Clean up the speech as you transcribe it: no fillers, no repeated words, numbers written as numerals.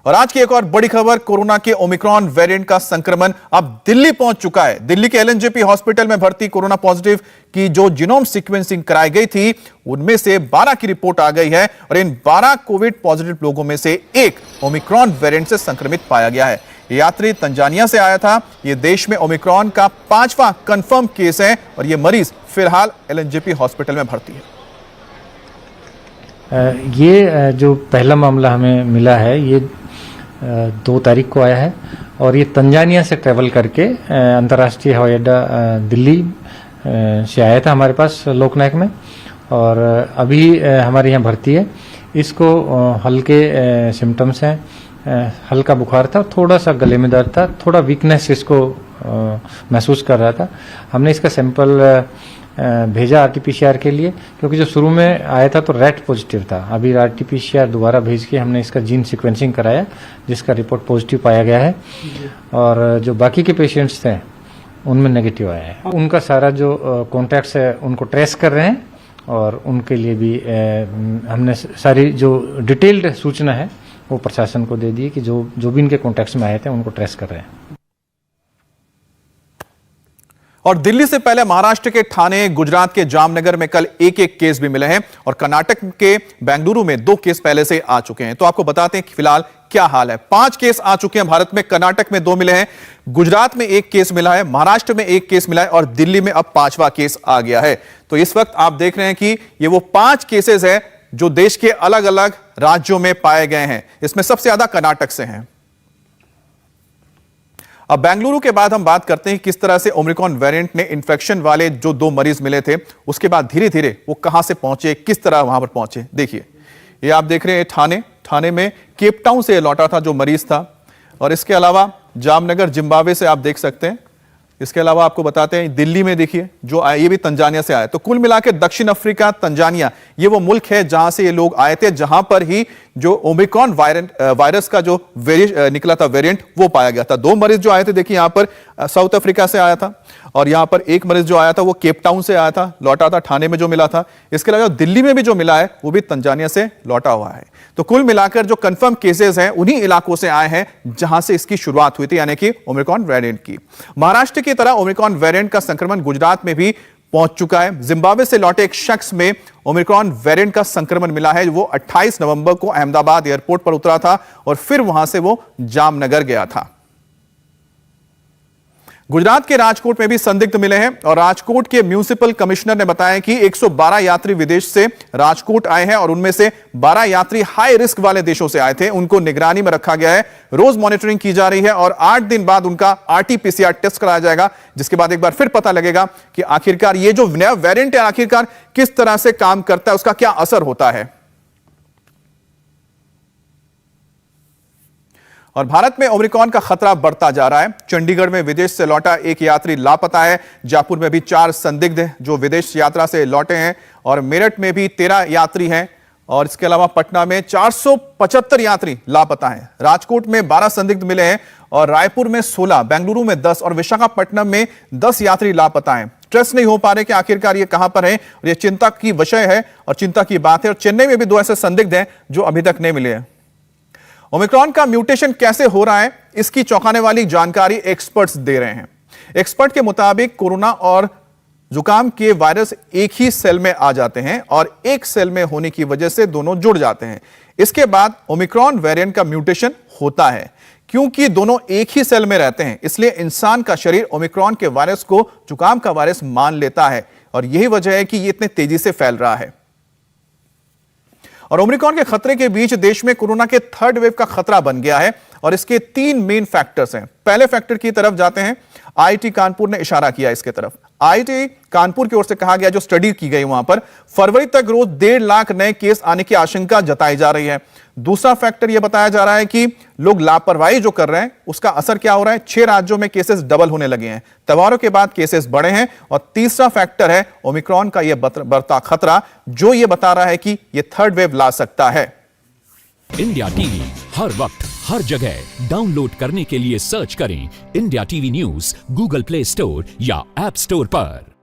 और आज की एक और बड़ी खबर, कोरोना के ओमिक्रॉन वेरिएंट का संक्रमण अब दिल्ली पहुंच चुका है। दिल्ली के एलएनजेपी हॉस्पिटल में भर्ती कोरोना पॉजिटिव की जो जीनोम सीक्वेंसिंग कराई गई थी, उनमें से 12 की रिपोर्ट आ गई है और इन 12 कोविड पॉजिटिव लोगों में से एक ओमिक्रॉन वेरिएंट से संक्रमित पाया गया है। यात्री तंजानिया से आया था। यह देश में ओमिक्रॉन का 5वां कंफर्म केस है और यह मरीज फिलहाल एलएनजेपी हॉस्पिटल में भर्ती है। ये जो पहला मामला हमें मिला है, ये 2 तारीख को आया है और ये तंजानिया से ट्रैवल करके अंतर्राष्ट्रीय हवाई अड्डा दिल्ली से आया था हमारे पास लोकनायक में और अभी हमारे यहाँ भर्ती है। इसको हल्के सिम्टम्स हैं, हल्का बुखार था, थोड़ा सा गले में दर्द था, थोड़ा वीकनेस इसको महसूस कर रहा था। हमने इसका सैंपल भेजा आरटीपीसीआर के लिए, क्योंकि जो शुरू में आया था तो रैट पॉजिटिव था। अभी आरटीपीसीआर दोबारा भेज के हमने इसका जीन सीक्वेंसिंग कराया, जिसका रिपोर्ट पॉजिटिव पाया गया है और जो बाकी के पेशेंट्स थे उनमें नेगेटिव आया है। उनका सारा जो कॉन्टैक्ट्स है उनको ट्रेस कर रहे हैं और उनके लिए भी हमने सारी जो डिटेल्ड सूचना है वो प्रशासन को दे दी कि जो भी इनके कॉन्टैक्ट्स में आए थे उनको ट्रेस कर रहे हैं। और दिल्ली से पहले महाराष्ट्र के ठाणे, गुजरात के जामनगर में कल एक केस भी मिले हैं और कर्नाटक के बेंगलुरु में 2 केस पहले से आ चुके हैं। तो आपको बताते हैं कि फिलहाल क्या हाल है। 5 केस आ चुके हैं भारत में। कर्नाटक में 2 मिले हैं, गुजरात में 1 केस मिला है, महाराष्ट्र में 1 केस मिला है और दिल्ली में अब 5वां केस आ गया है। तो इस वक्त आप देख रहे हैं कि ये वो 5 केसेस है जो देश के अलग अलग राज्यों में पाए गए हैं। इसमें सबसे ज्यादा कर्नाटक से हैं। अब बेंगलुरु के बाद हम बात करते हैं किस तरह से ओमिक्रॉन वेरिएंट ने इन्फेक्शन वाले जो 2 मरीज मिले थे, उसके बाद धीरे धीरे वो कहां से पहुंचे, किस तरह वहां पर पहुंचे। देखिए, ये आप देख रहे हैं ठाणे में केप टाउन से लौटा था जो मरीज था और इसके अलावा जामनगर जिम्बाब्वे से आप देख सकते हैं। इसके अलावा आपको बताते हैं दिल्ली में देखिए जो आए, ये भी तंजानिया से आए। तो कुल मिलाकर दक्षिण अफ्रीका, तंजानिया, ये वो मुल्क है जहां से ये लोग आए थे, जहां पर ही जो ओमिक्रॉन वायरस का जो निकला था वेरिएंट वो पाया गया था। 2 मरीज जो आए थे, देखिए यहां पर साउथ अफ्रीका से आया था और यहां पर 1 मरीज जो आया था वो केप टाउन से आया था, लौटा था ठाणे में जो मिला था। इसके अलावा दिल्ली में भी जो मिला है वो भी तंजानिया से लौटा हुआ है। तो कुल मिलाकर जो कंफर्म केसेस हैं उन्हीं इलाकों से आए हैं जहां से इसकी शुरुआत हुई थी, यानी कि ओमिक्रॉन वेरिएंट की। महाराष्ट्र की तरह ओमिक्रॉन वेरिएंट का संक्रमण गुजरात में भी पहुंच चुका है। जिम्बाब्वे से लौटे एक शख्स में ओमिक्रॉन वेरिएंट का संक्रमण मिला है। वो 28 नवंबर को अहमदाबाद एयरपोर्ट पर उतरा था और फिर वहां से वो जामनगर गया था। गुजरात के राजकोट में भी संदिग्ध मिले हैं और राजकोट के म्युनिसिपल कमिश्नर ने बताया कि 112 यात्री विदेश से राजकोट आए हैं और उनमें से 12 यात्री हाई रिस्क वाले देशों से आए थे। उनको निगरानी में रखा गया है, रोज मॉनिटरिंग की जा रही है और 8 दिन बाद उनका आरटीपीसीआर टेस्ट कराया जाएगा, जिसके बाद एक बार फिर पता लगेगा कि आखिरकार ये जो नया वेरिएंट है आखिरकार किस तरह से काम करता है, उसका क्या असर होता है। और भारत में ओमिक्रॉन का खतरा बढ़ता जा रहा है। चंडीगढ़ में विदेश से लौटा एक यात्री लापता है। जयपुर में भी 4 संदिग्ध जो विदेश यात्रा से लौटे हैं और मेरठ में भी 13 यात्री हैं और इसके अलावा पटना में 475 यात्री लापता हैं। राजकोट में 12 संदिग्ध मिले हैं और रायपुर में 16, बेंगलुरु में 10 और विशाखापट्टनम में 10 यात्री लापता हैं। ट्रेस नहीं हो पा रहे कि आखिरकार ये कहां पर है और ये चिंता की विषय है और चिंता की बात है। और चेन्नई में भी 2 ऐसे संदिग्ध हैं जो अभी तक नहीं मिले हैं। ओमिक्रॉन का म्यूटेशन कैसे हो रहा है, इसकी चौंकाने वाली जानकारी एक्सपर्ट्स दे रहे हैं। एक्सपर्ट के मुताबिक कोरोना और जुकाम के वायरस एक ही सेल में आ जाते हैं और एक सेल में होने की वजह से दोनों जुड़ जाते हैं। इसके बाद ओमिक्रॉन वेरिएंट का म्यूटेशन होता है। क्योंकि दोनों एक ही सेल में रहते हैं, इसलिए इंसान का शरीर ओमिक्रॉन के वायरस को जुकाम का वायरस मान लेता है और यही वजह है कि यह इतने तेजी से फैल रहा है। और ओमिक्रॉन के खतरे के बीच देश में कोरोना के 3rd वेव का खतरा बन गया है और इसके 3 मेन फैक्टर्स हैं। पहले फैक्टर की तरफ जाते हैं। आईआईटी कानपुर ने इशारा किया इसके तरफ। आईआईटी कानपुर की ओर से कहा गया, जो स्टडी की गई वहां पर फरवरी तक रोज 1.5 लाख नए केस आने की आशंका जताई जा रही है। दूसरा फैक्टर यह बताया जा रहा है कि लोग लापरवाही जो कर रहे हैं उसका असर क्या हो रहा है। 6 राज्यों में केसेस डबल होने लगे हैं, त्योहारों के बाद केसेस बढ़े हैं। और तीसरा फैक्टर है ओमिक्रॉन का यह बढ़ता खतरा, जो यह बता रहा है कि यह 3rd वेव ला सकता है। इंडिया टीवी हर वक्त हर जगह डाउनलोड करने के लिए सर्च करें India TV news Google play store या ऐप स्टोर पर।